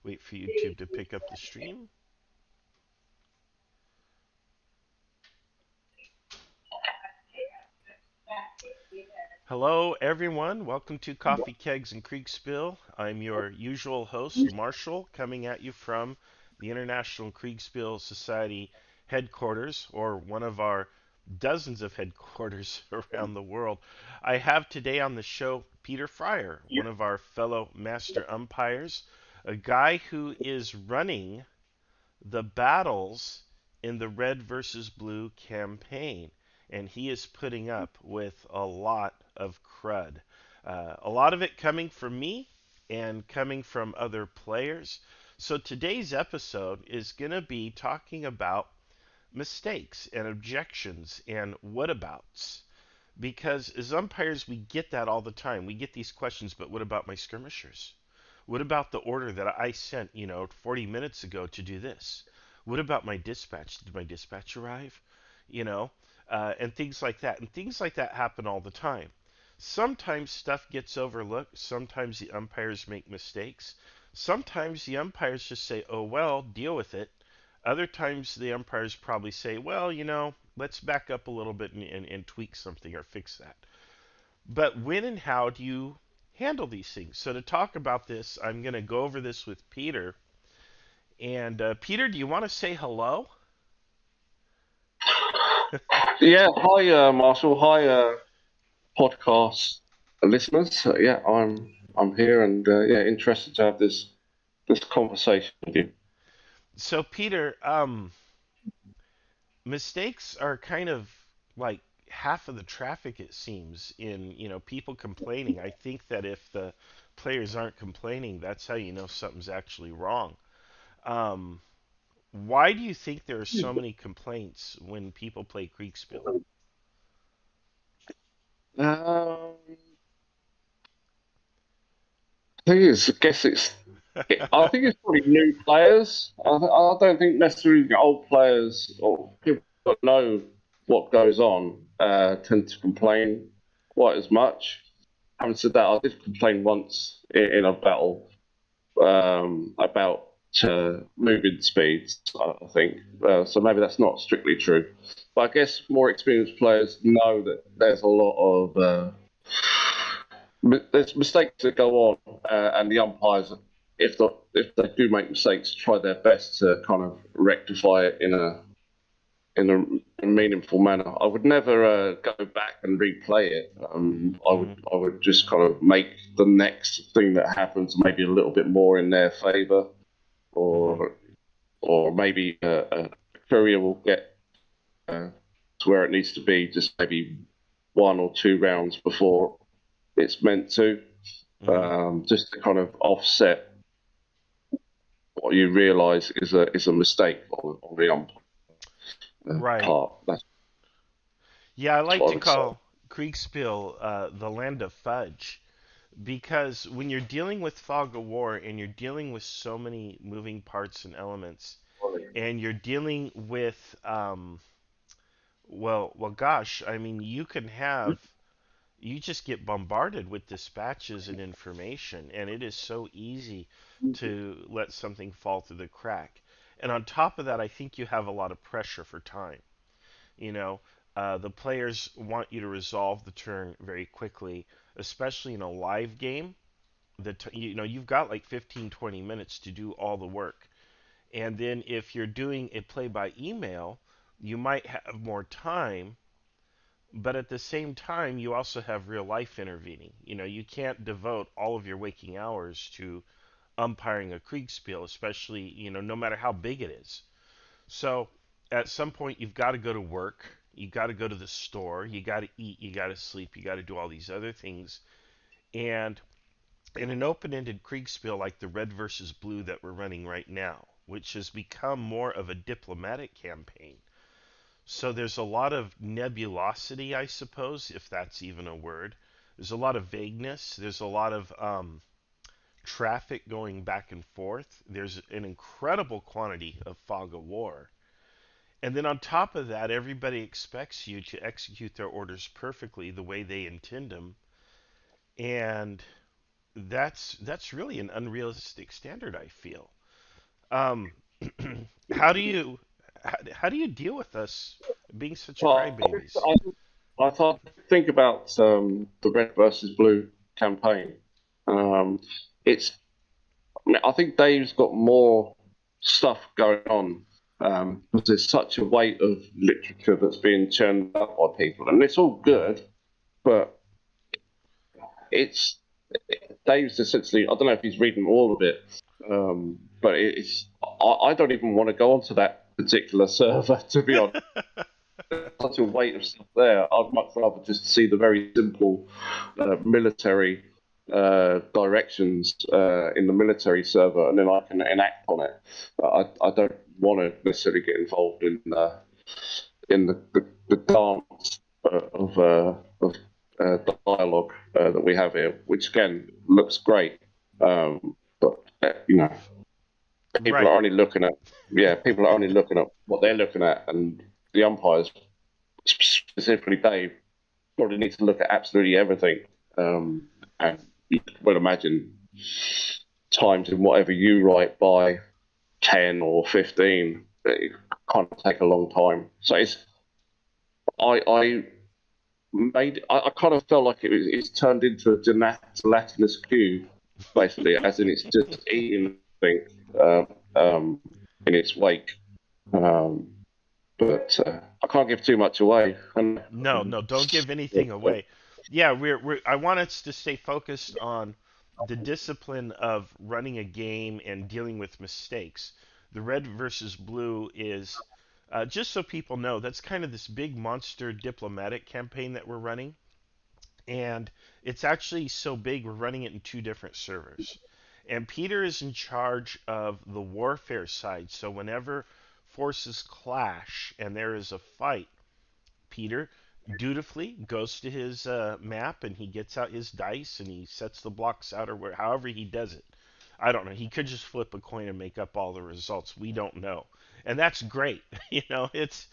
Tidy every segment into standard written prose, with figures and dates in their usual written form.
Wait for YouTube to pick up the stream. Hello, everyone. Welcome to Coffee, Kegs, and Kriegsspiel. I'm your usual host, Marshall, coming at you from the International Kriegsspiel Society headquarters, or one of our dozens of headquarters around the world. I have today on the show Peter Fryer, one of our fellow master umpires, a guy who is running the battles in the red versus blue campaign. And he is putting up with a lot of crud. A lot of it coming from me and coming from other players. So today's episode is going to be talking about mistakes and objections and whatabouts. Because as umpires, we get that all the time. We get these questions, but what about my skirmishers? What about the order that I sent, 40 minutes ago to do this? What about my dispatch? Did my dispatch arrive? You know, and things like that. And things like that happen all the time. Sometimes stuff gets overlooked. Sometimes the umpires make mistakes. Sometimes the umpires just say, oh, well, deal with it. Other times the umpires probably say, well, let's back up a little bit and tweak something or fix that. But when and how do you handle these things? So to talk about this, I'm going to go over this with Peter. And Peter, do you want to say hello? Yeah, hi, Marshall. Hi, podcast listeners. Yeah, I'm here and yeah, interested to have this conversation with you. So Peter, mistakes are kind of like half of the traffic, it seems, in people complaining. I think that if the players aren't complaining, that's how you know something's actually wrong. Um, why do you think there are so many complaints when people play Kriegsspiel? Um, thing is, I think it's probably new players. I don't think necessarily the old players or people that know what goes on tend to complain quite as much. Having said that, I did complain once in a battle about moving speeds, I think. So maybe that's not strictly true. But I guess more experienced players know that there's a lot of there's mistakes that go on, and the umpires, if they do make mistakes, try their best to kind of rectify it in a meaningful manner. I would never go back and replay it. Hmm. I would just kind of make the next thing that happens maybe a little bit more in their favour, Hmm. or maybe a courier will get to where it needs to be just maybe 1 or 2 rounds before it's meant to, Hmm. just to kind of offset what you realise is a mistake on the umpire Right. part. Yeah, I That's like what I to would say. call Kriegspiel the land of fudge because when you're dealing with fog of war and you're dealing with so many moving parts and elements, and you're dealing with gosh, I mean, you just get bombarded with dispatches and information, and it is so easy to let something fall through the crack. And on top of that, I think you have a lot of pressure for time. You know, the players want you to resolve the turn very quickly, especially in a live game. You've got like 15, 20 minutes to do all the work. And then if you're doing a play by email, you might have more time, but at the same time, you also have real life intervening. You can't devote all of your waking hours to umpiring a Kriegspiel, especially, no matter how big it is. So at some point, you've got to go to work, you got to go to the store, you got to eat, you got to sleep, you got to do all these other things. And in an open-ended Kriegspiel like the red versus blue that we're running right now, which has become more of a diplomatic campaign. So there's a lot of nebulosity, I suppose, if that's even a word. There's a lot of vagueness. There's a lot of traffic going back and forth. There's an incredible quantity of fog of war. And then on top of that, everybody expects you to execute their orders perfectly the way they intend them. And that's really an unrealistic standard, I feel. Um, how do you how do you deal with us being such Well, crybabies? I thought think about the red versus blue campaign. Um, it's I think Dave's got more stuff going on because there's such a weight of literature that's being churned out by people, and it's all good, but it's Dave's essentially. I don't know if he's reading all of it, but it's. I don't even want to go onto that particular server to be honest. Such a weight of stuff there. I'd much rather just see the very simple military directions in the military server, and then I can enact on it. I don't want to necessarily get involved in the dance of dialogue that we have here, which again looks great, but people Right. are only looking at people are only looking at what they're looking at, and the umpires, specifically Dave, probably needs to look at absolutely everything. And you can well imagine times in whatever you write by 10 or 15, it kind of take a long time. So I I kind of felt like it's turned into a gelatinous cube, basically, as in it's just eating thing uh, um, in its wake. Um, but I can't give too much away. And, No, no, don't give anything away. Yeah, we're I want us to stay focused on the discipline of running a game and dealing with mistakes. The red versus blue is just so people know, that's kind of this big monster diplomatic campaign that we're running. And it's actually so big, we're running it in two different servers. And Peter is in charge of the warfare side. So whenever forces clash and there is a fight, Peter dutifully goes to his map and he gets out his dice and he sets the blocks out or however he does it. I don't know. He could just flip a coin and make up all the results. We don't know, and that's great. It's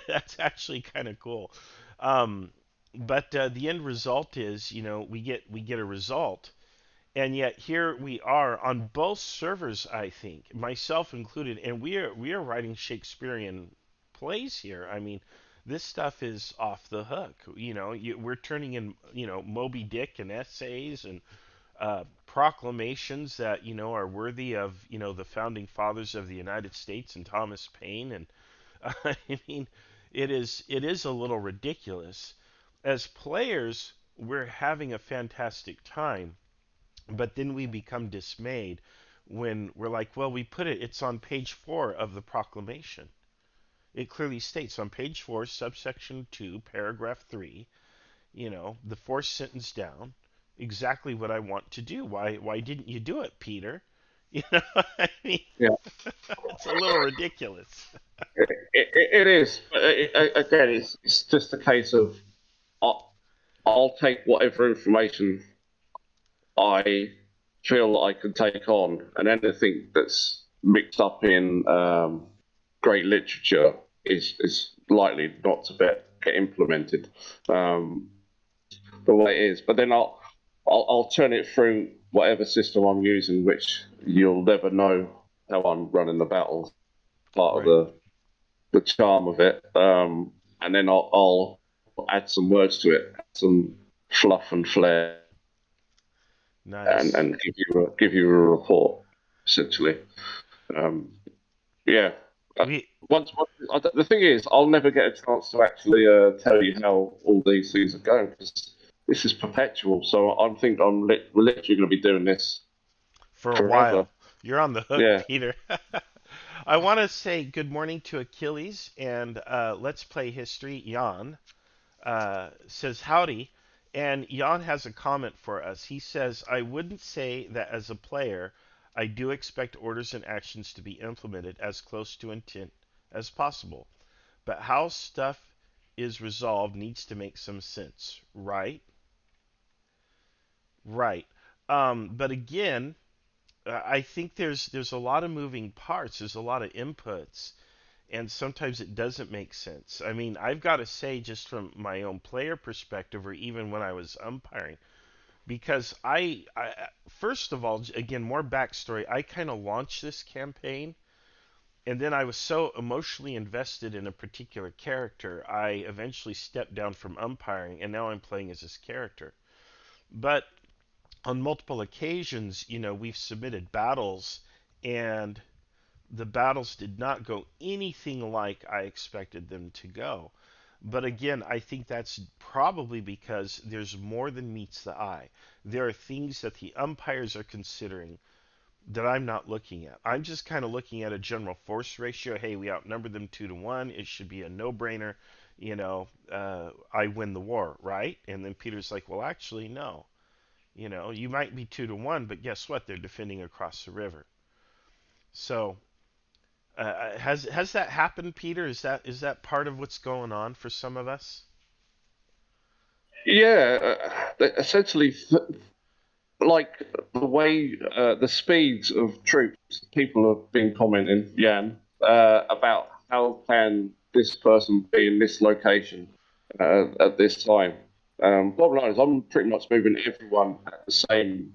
that's actually kind of cool. Um, but the end result is, we get a result, and yet here we are on both servers. I think myself included, and we are writing Shakespearean plays here. I mean, this stuff is off the hook. We're turning in Moby Dick and essays and proclamations that are worthy of the founding fathers of the United States and Thomas Paine. And I mean, it is a little ridiculous. As players, we're having a fantastic time, but then we become dismayed when we're like, well, it's on page 4 of the proclamation. It clearly states on page 4, subsection 2, paragraph 3, the fourth sentence down, exactly what I want to do. Why didn't you do it, Peter? I mean, yeah, it's a little ridiculous. it is. But again, it's just a case of I'll, I'll take whatever information I feel I can take on, and anything that's mixed up in great literature is likely not to get implemented the way it is. But then I'll turn it through whatever system I'm using, which you'll never know how I'm running the battles. Part of Right. the charm of it, and then I'll add some words to it, some fluff and flair, Nice. and give you a report essentially. Um, yeah. Uh, We the thing is, I'll never get a chance to actually tell you how all these things are going because this is perpetual. So we're literally going to be doing this for a forever. while. You're on the hook, Yeah. Peter. I want to say good morning to Achilles and Let's Play History. Jan says howdy, and Jan has a comment for us. He says, I wouldn't say that as a player, I do expect orders and actions to be implemented as close to intent as possible, but how stuff is resolved needs to make some sense, right? Right. But again, I think there's a lot of moving parts. There's a lot of inputs, and sometimes it doesn't make sense. I mean, I've got to say, just from my own player perspective, or even when I was umpiring, because first of all, again, more backstory. I kind of launched this campaign And then I was so emotionally invested in a particular character, I eventually stepped down from umpiring, and now I'm playing as this character. But on multiple occasions, we've submitted battles, and the battles did not go anything like I expected them to go. But again, I think that's probably because there's more than meets the eye. There are things that the umpires are considering that I'm not looking at. I'm just kind of looking at a general force ratio. Hey, we outnumber them 2-1. It should be a no-brainer. I win the war, right? And then Peter's like, well, actually, no. You might be 2-1, but guess what? They're defending across the river. So, has that happened, Peter? Is that part of what's going on for some of us? Yeah, essentially, like the way the speeds of troops, people have been commenting, Jan, about how can this person be in this location at this time. Bottom line is, I'm pretty much moving everyone at the same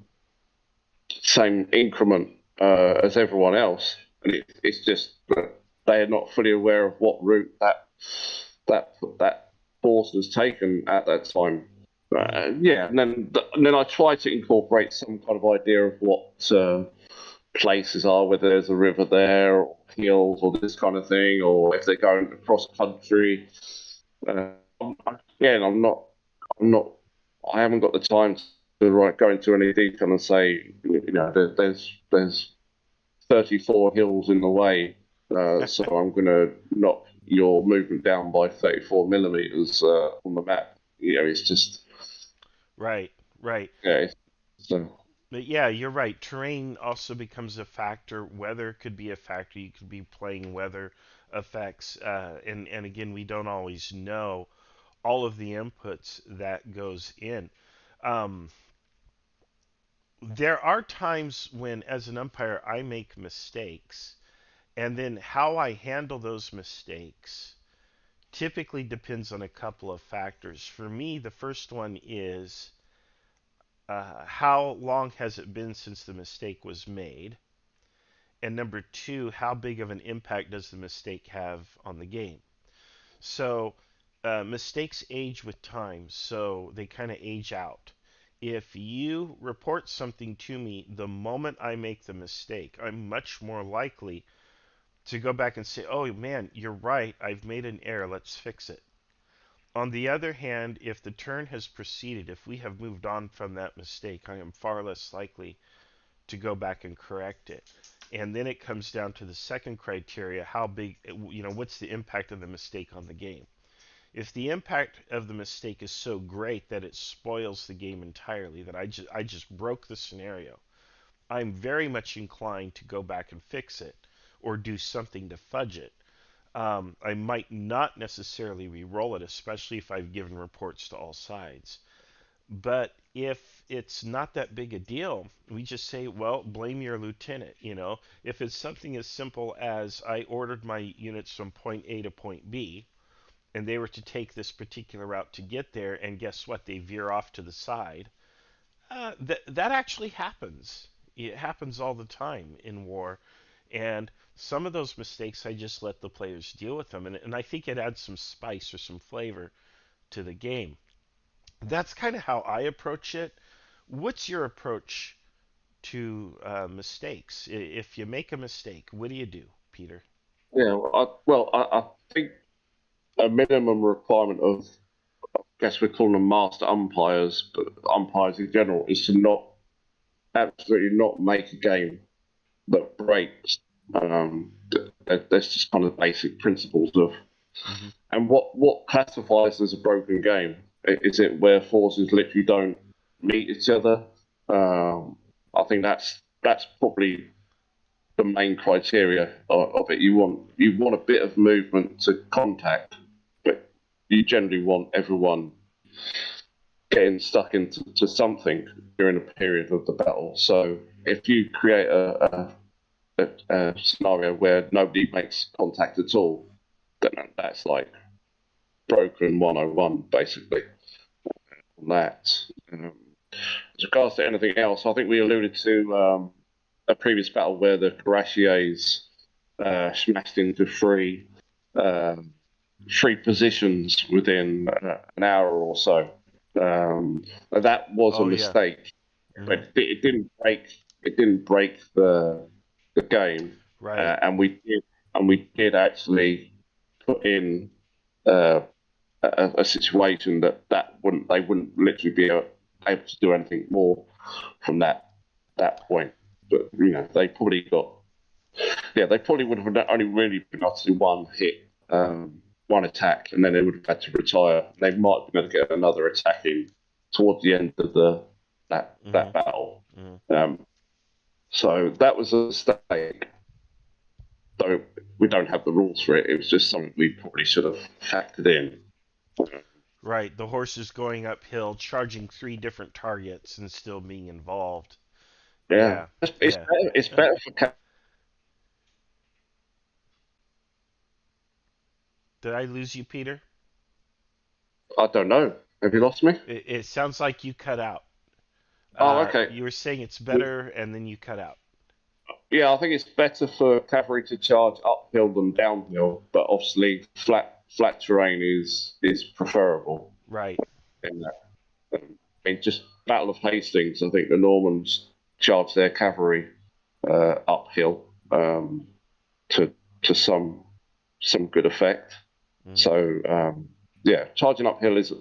increment as everyone else, and it's just that they are not fully aware of what route that force has taken at that time. Hmm. Yeah, and then I try to incorporate some kind of idea of what places are, whether there's a river there, or hills, or this kind of thing, or if they're going across country. Uh, Again, I'm not, I haven't got the time to go into any detail and say, there's 34 hills in the way, so I'm going to knock your movement down by 34 millimeters on the map. It's just, Right, right. yeah, But yeah, you're right. Terrain also becomes a factor. Weather could be a factor. You could be playing weather effects, and again, we don't always know all of the inputs that goes in. Um, there are times when, as an umpire, I make mistakes, and then how I handle those mistakes typically depends on a couple of factors. For me, the first one is how long has it been since the mistake was made? And number two, how big of an impact does the mistake have on the game? So, mistakes age with time, so they kind of age out. If you report something to me the moment I make the mistake, I'm much more likely to go back and say, oh man, you're right, I've made an error, let's fix it. On the other hand, if the turn has proceeded, if we have moved on from that mistake, I am far less likely to go back and correct it. And then it comes down to the second criteria, how big, what's the impact of the mistake on the game? If the impact of the mistake is so great that it spoils the game entirely, that I just broke the scenario, I'm very much inclined to go back and fix it or do something to fudge it. I might not necessarily re-roll it, especially if I've given reports to all sides. But if it's not that big a deal, we just say, well, blame your lieutenant. If it's something as simple as I ordered my units from point A to point B, and they were to take this particular route to get there, and guess what? They veer off to the side. That actually happens. It happens all the time in war, and some of those mistakes I just let the players deal with them, and I think it adds some spice or some flavor to the game. That's kind of how I approach it. What's your approach to mistakes? If you make a mistake, what do you do, Peter? yeah. I think a minimum requirement of, I guess we're calling them master umpires, but umpires in general, is to not absolutely not make a game that breaks. That's just kind of basic principles of, Hmm. and what classifies as a broken game. Is it where forces literally don't meet each other? I think that's probably the main criteria of it. You want a bit of movement to contact, but you generally want everyone getting stuck into something during a period of the battle. So if you create a scenario where nobody makes contact at all, then that's like broken 101 basically on that. As regards to anything else, I think we alluded to a previous battle where the cuirassiers smashed into um, three positions within an hour or so. That was a Oh yeah. mistake, Hmm. but it didn't break the game, Right. and we did actually put in uh, a situation that wouldn't they wouldn't literally be able to do anything more from that point. But they probably got they probably would have only really been able to do one hit, one attack, and then they would have had to retire. They might have been able to get another attack in towards the end of Hmm. that battle. Hmm. Um, so that was a mistake. Though we don't have the rules for it, it was just something we probably should have factored in. Right. The horse is going uphill, charging three different targets, and still being involved. Yeah, Yeah. it's Yeah. better. It's better for. Did I lose you, Peter? I don't know. Have you lost me? It sounds like you cut out. Oh, okay. You were saying it's better, and then you cut out. Yeah, I think it's better for cavalry to charge uphill than downhill, but obviously flat terrain is preferable Right. in that. Just Battle of Hastings, I think the Normans charged their cavalry uphill to some good effect. Hmm. So yeah, charging uphill is, at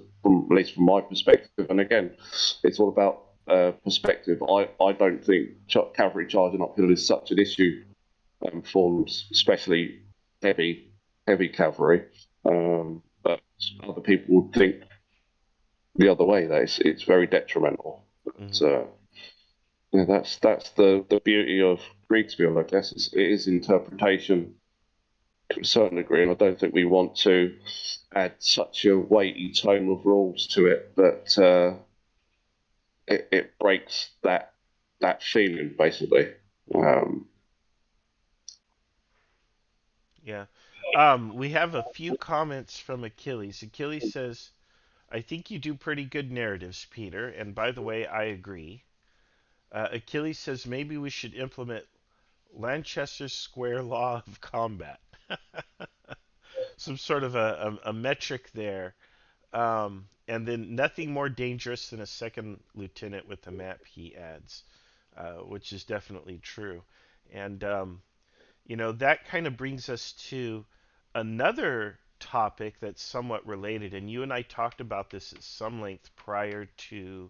least from my perspective, and again, it's all about perspective. I don't think cavalry charging uphill is such an issue for especially heavy cavalry. But other people would think the other way. That it's very detrimental. But, Hmm. yeah, that's the beauty of Kriegsspiel, I guess. It is interpretation to a certain degree, and I don't think we want to add such a weighty tome of rules to it that it breaks that feeling, basically. Hmm. Um, Yeah. We have a few comments from Achilles. Achilles says, I think you do pretty good narratives, Peter, and by the way, I agree. Achilles says maybe we should implement Lanchester's square law of combat. Some sort of a metric there. And then nothing more dangerous than a second lieutenant with a map, he adds, which is definitely true. And that kind of brings us to another topic that's somewhat related. And you and I talked about this at some length prior to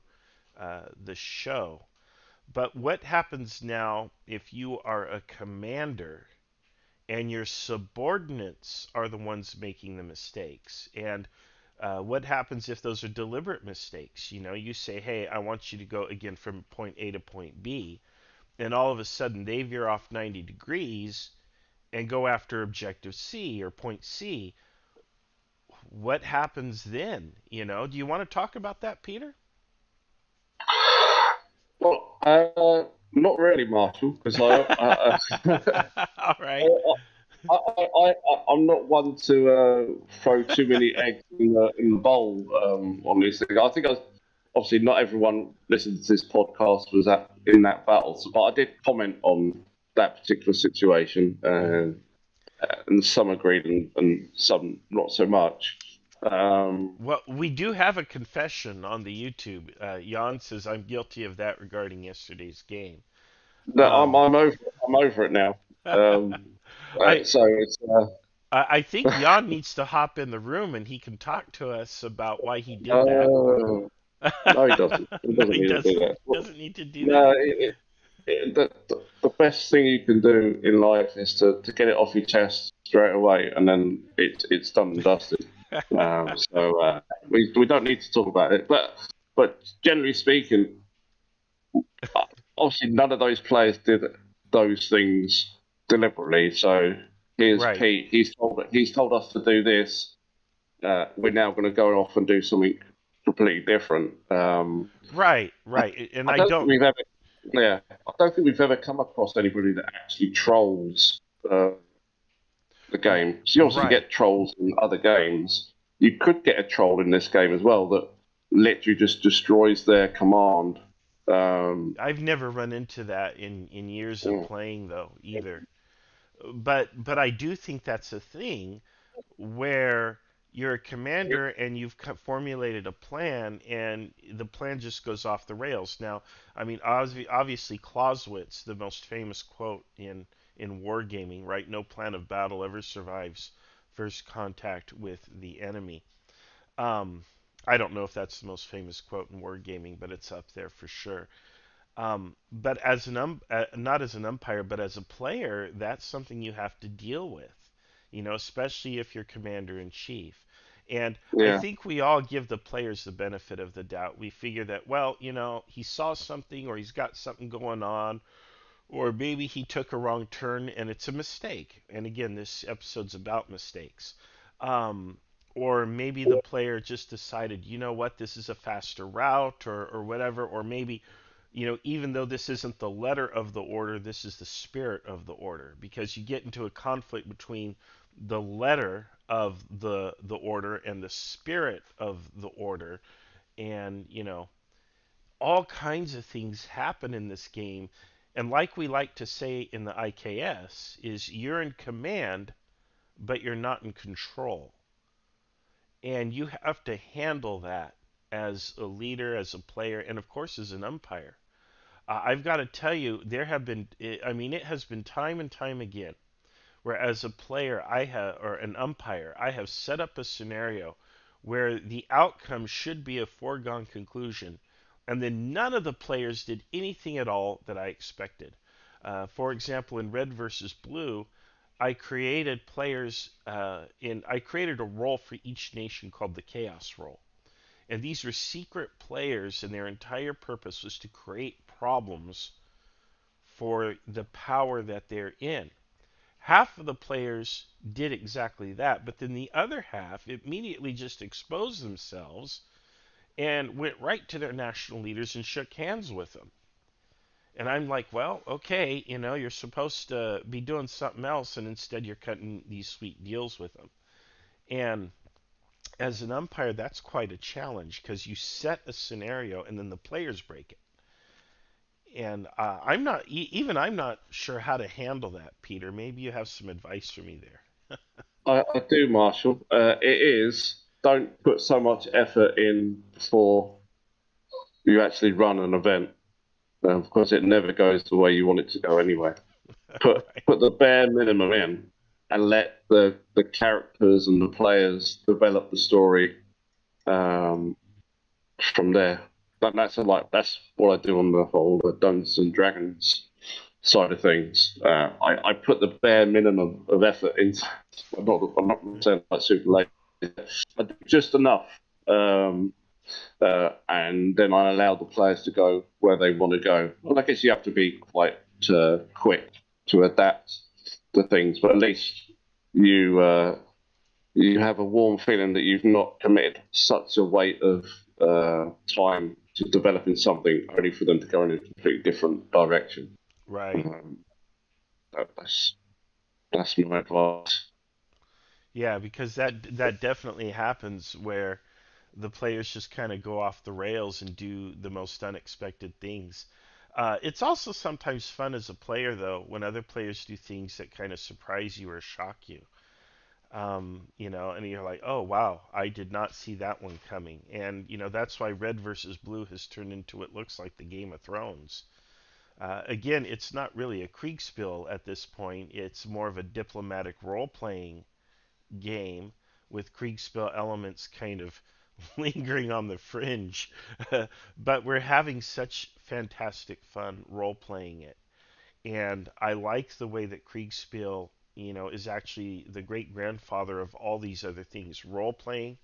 the show. But what happens now if you are a commander and your subordinates are the ones making the mistakes? And what happens if those are deliberate mistakes? You say, hey, I want you to go again from point A to point B, and all of a sudden they veer off 90 degrees and go after objective C or point C. What happens then? Do you want to talk about that, Peter? well, not really, Marshall, because All right. I'm not one to throw too many eggs in the bowl on these things. I think obviously not everyone listening to this podcast was in that battle, but I did comment on that particular situation, Hmm. and some agreed and some not so much. Um, Well, we do have a confession on the YouTube. Jan says I'm guilty of that regarding yesterday's game. no, Um, I'm over it now. Um, I so it's I think Jan needs to hop in the room and he can talk to us about why he did that. uh, no, he doesn't. He No, doesn't he need to do doesn't. that. Doesn't need to do No, that. the best thing you can do in life is to get it off your chest straight away, and then it's done and dusted. So we don't need to talk about it. But generally speaking, obviously none of those players did those things deliberately. So here's Right. Pete. He's told us to do this. We're now going to go off and do something completely different. Right. I, Right. And I I don't think don't. we've ever, yeah, I don't think we've ever come across anybody that actually trolls the game. So you obviously Right. get trolls in other games. You could get a troll in this game as well that literally just destroys their command. Um, I've never run into that in years of yeah. playing though either. but I do think that's a thing where you're a commander and you've formulated a plan and the plan just goes off the rails. Now, I mean, obviously Clausewitz, the most famous quote in wargaming, right? No plan of battle ever survives first contact with the enemy. Um, I don't know if that's the most famous quote in wargaming, but it's up there for sure. But as not as an umpire, but as a player, that's something you have to deal with, especially if you're commander in chief. And I Yeah, think we all give the players the benefit of the doubt. We figure that, well, he saw something or he's got something going on, or maybe he took a wrong turn and it's a mistake. And again, this episode's about mistakes. Um, or maybe the player just decided, you know what, this is a faster route or whatever. Or maybe, even though this isn't the letter of the order, this is the spirit of the order. Because you get into a conflict between the letter of the order and the spirit of the order. And, all kinds of things happen in this game. And like we like to say in the IKS, is you're in command, but you're not in control. And you have to handle that as a leader, as a player, and of course as an umpire. I've got to tell you, I mean, it has been time and time again where as a player or an umpire, I have set up a scenario where the outcome should be a foregone conclusion, and then none of the players did anything at all that I expected. For example, in red versus blue, I created a role for each nation called the chaos role. And these were secret players, and their entire purpose was to create problems for the power that they're in. Half of the players did exactly that, but then the other half immediately just exposed themselves and went right to their national leaders and shook hands with them. And I'm like, well, okay, you're supposed to be doing something else, and instead you're cutting these sweet deals with them. And as an umpire, that's quite a challenge because you set a scenario and then the players break it. And I'm not sure how to handle that, Peter. Maybe you have some advice for me there. I do, Marshall. It is don't put so much effort in before you actually run an event, because it never goes the way you want it to go anyway. Right. Put the bare minimum in, and let the characters and the players develop the story um, from there. That's what I do on the whole Dungeons and Dragons side of things. I put the bare minimum of effort into. I'm not saying like super late. I do just enough, and then I allow the players to go where they want to go. Well, I guess you have to be quite quick to adapt to things, but at least you you have a warm feeling that you've not committed such a weight of time to developing something only for them to go in a completely different direction. Right. Um, that's my advice. Yeah, because that definitely happens where the players just kind of go off the rails and do the most unexpected things. It's also sometimes fun as a player, though, when other players do things that kind of surprise you or shock you. And you're like, oh wow, I did not see that one coming. And that's why red versus blue has turned into what looks like the Game of Thrones. Again, it's not really a Kriegsspiel at this point. It's more of a diplomatic role-playing game with Kriegspiel elements kind of lingering on the fringe. But we're having such fantastic fun role playing it. And I like the way that Kriegspiel, is actually the great grandfather of all these other things. Role playing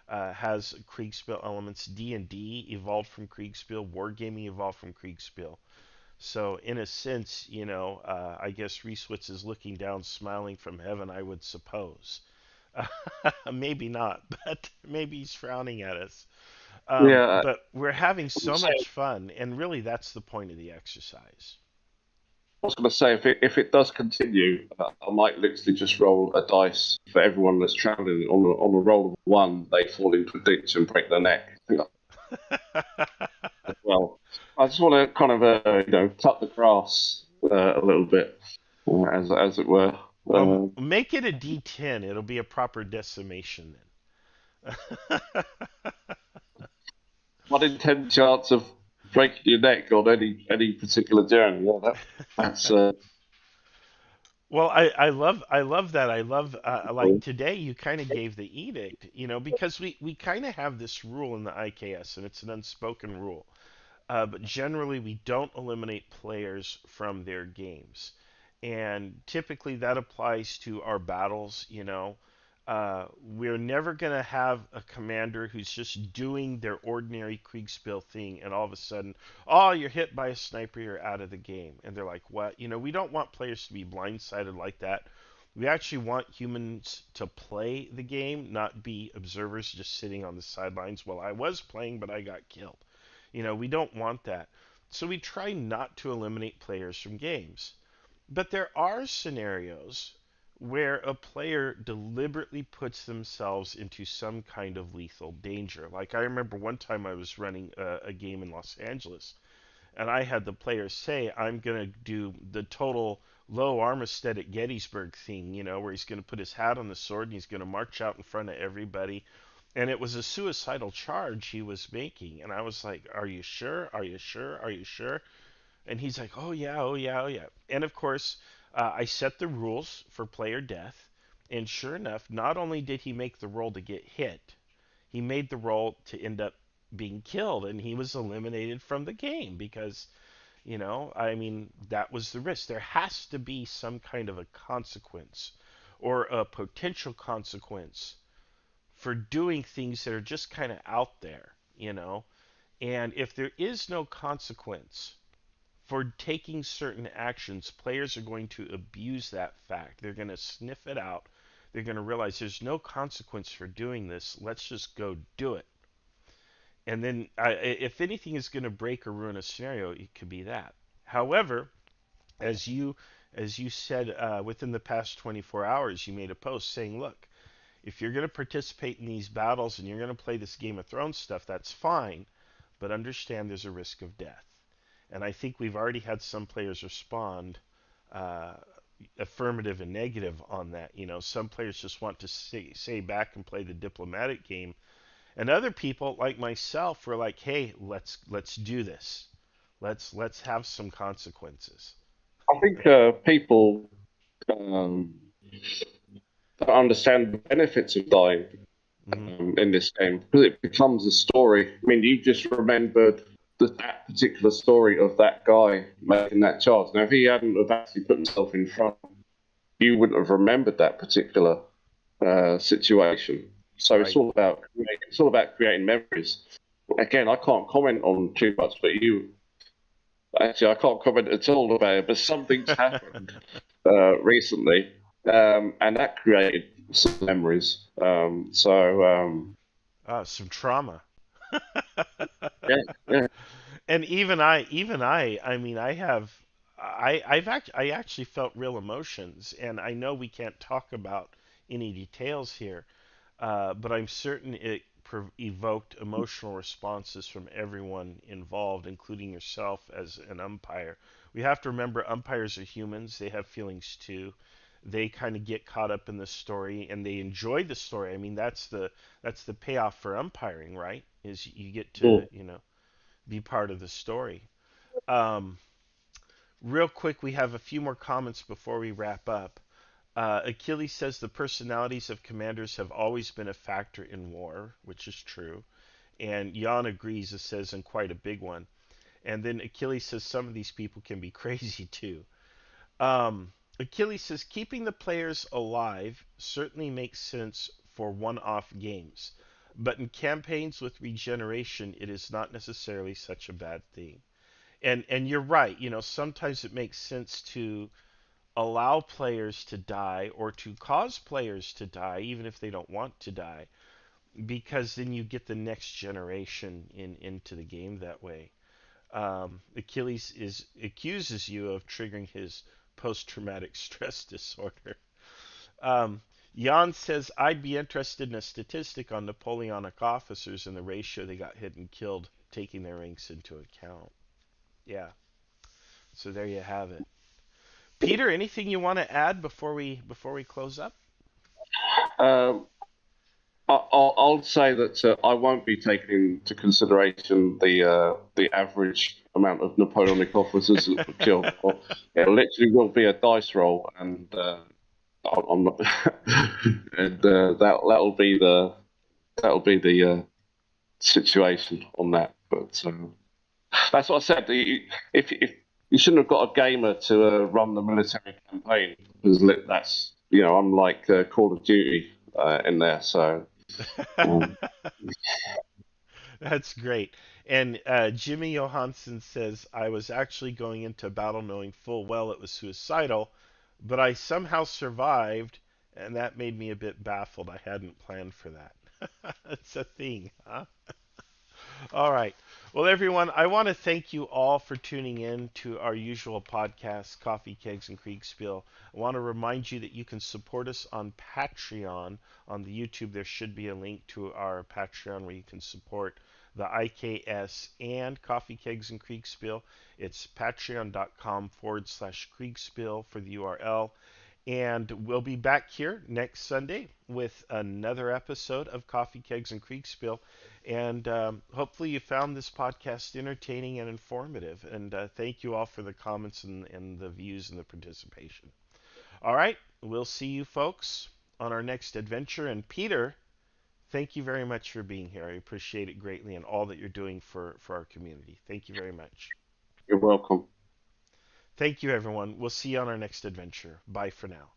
has Kriegspiel elements. D&D evolved from Kriegspiel. Wargaming evolved from Kriegspiel. So in a sense, I guess Reeswitz is looking down, smiling from heaven, I would suppose. Maybe not, but maybe he's frowning at us. Yeah, But we're having so I much fun, and really that's the point of the exercise. was going to say if it does continue, I might literally just roll a dice for everyone that's traveling. On a roll of one, they fall into a ditch and break their neck. Well, I just want to kind of cut the grass a little bit. as it were. Make it a D10. It'll be a proper decimation then. 1 in 10 chance of breaking your neck on any particular journey. Yeah, that's Well, I love that. I love like today you kind of gave the edict, because we kind of have this rule in the IKS, and it's an unspoken rule. But generally, we don't eliminate players from their games. And typically, that applies to our battles. We're never going to have a commander who's just doing their ordinary Kriegsspiel thing, and all of a sudden, oh, you're hit by a sniper, you're out of the game. And they're like, what? We don't want players to be blindsided like that. We actually want humans to play the game, not be observers just sitting on the sidelines. Well, I was playing, but I got killed. We don't want that. So we try not to eliminate players from games. But there are scenarios where a player deliberately puts themselves into some kind of lethal danger. Like I remember one time I was running a game in Los Angeles, and I had the player say, I'm going to do the total low Armistead at Gettysburg thing, where he's going to put his hat on the sword and he's going to march out in front of everybody. And it was a suicidal charge he was making. And I was like, are you sure? Are you sure? Are you sure? And he's like, oh, yeah, oh, yeah, oh, yeah. And of course, I set the rules for player death. And sure enough, not only did he make the roll to get hit, he made the roll to end up being killed. And he was eliminated from the game because, I mean, that was the risk. There has to be some kind of a consequence or a potential consequence for doing things that are just kind of out there. And if there is no consequence for taking certain actions, players are going to abuse that fact. They're going to sniff it out. They're going to realize there's no consequence for doing this. Let's just go do it. And then, if anything is going to break or ruin a scenario, it could be that. However, as you as you said, within the past 24 hours, you made a post saying, "Look, if you're going to participate in these battles and you're going to play this Game of Thrones stuff, that's fine, but understand there's a risk of death." And I think we've already had some players respond uh, affirmative and negative on that. Some players just want to say back and play the diplomatic game, and other people like myself were like, "Hey, let's do this. Let's have some consequences." I think people um, don't understand the benefits of dying Hmm. in this game because it becomes a story. I mean, you just remembered that particular story of that guy making that charge. Now, if he hadn't have actually put himself in front, you wouldn't have remembered that particular situation. So Right. it's all about creating memories. Again, I can't comment on too much, but you actually I can't comment at all about it. But something's happened recently, and that created some memories. Some trauma. Yeah, yeah. And even I mean, I actually felt real emotions, and I know we can't talk about any details here, but I'm certain it evoked emotional responses from everyone involved, including yourself as an umpire. We have to remember umpires are humans; they have feelings too. They kind of get caught up in the story, and they enjoy the story. I mean, that's the payoff for umpiring, right? Is you get to Mm. be part of the story. Um, Real quick, we have a few more comments before we wrap up. Achilles says the personalities of commanders have always been a factor in war, which is true. And Jan agrees, it says, and quite a big one. And then Achilles says some of these people can be crazy too. Achilles says keeping the players alive certainly makes sense for one off games, but in campaigns with regeneration, it is not necessarily such a bad thing. And you're right, sometimes it makes sense to allow players to die or to cause players to die even if they don't want to die, because then you get the next generation into the game that way. Achilles accuses you of triggering his post-traumatic stress disorder. um, Jan says I'd be interested in a statistic on Napoleonic officers and the ratio they got hit and killed, taking their ranks into account. Yeah, so there you have it. Peter, anything you want to add before we close up? Um, I'll say that I won't be taking into consideration the average amount of Napoleonic officers that were killed. It literally will be a dice roll, and I'm not, and that'll be the situation on that. But that's what I said. If you shouldn't have got a gamer to run the military campaign because that's I'm like Call of Duty in there, so. Um, That's great. And Jimmy Johansson says, I was actually going into battle knowing full well it was suicidal, but I somehow survived, and that made me a bit baffled. I hadn't planned for that. It's a thing, huh? All right. Well, everyone, I want to thank you all for tuning in to our usual podcast, Coffee, Kegs, and Kriegsspiel. I want to remind you that you can support us on Patreon. On the YouTube, there should be a link to our Patreon where you can support the IKS and Coffee, Kegs, and Kriegsspiel. It's patreon.com/Kriegsspiel for the URL. And we'll be back here next Sunday with another episode of Coffee, Kegs, and Kriegsspiel. And hopefully you found this podcast entertaining and informative. And thank you all for the comments and the views and the participation. All right, we'll see you folks on our next adventure. And Peter, thank you very much for being here. I appreciate it greatly and all that you're doing for our community. Thank you very much. you're welcome. Thank you, everyone. We'll see you on our next adventure. Bye for now.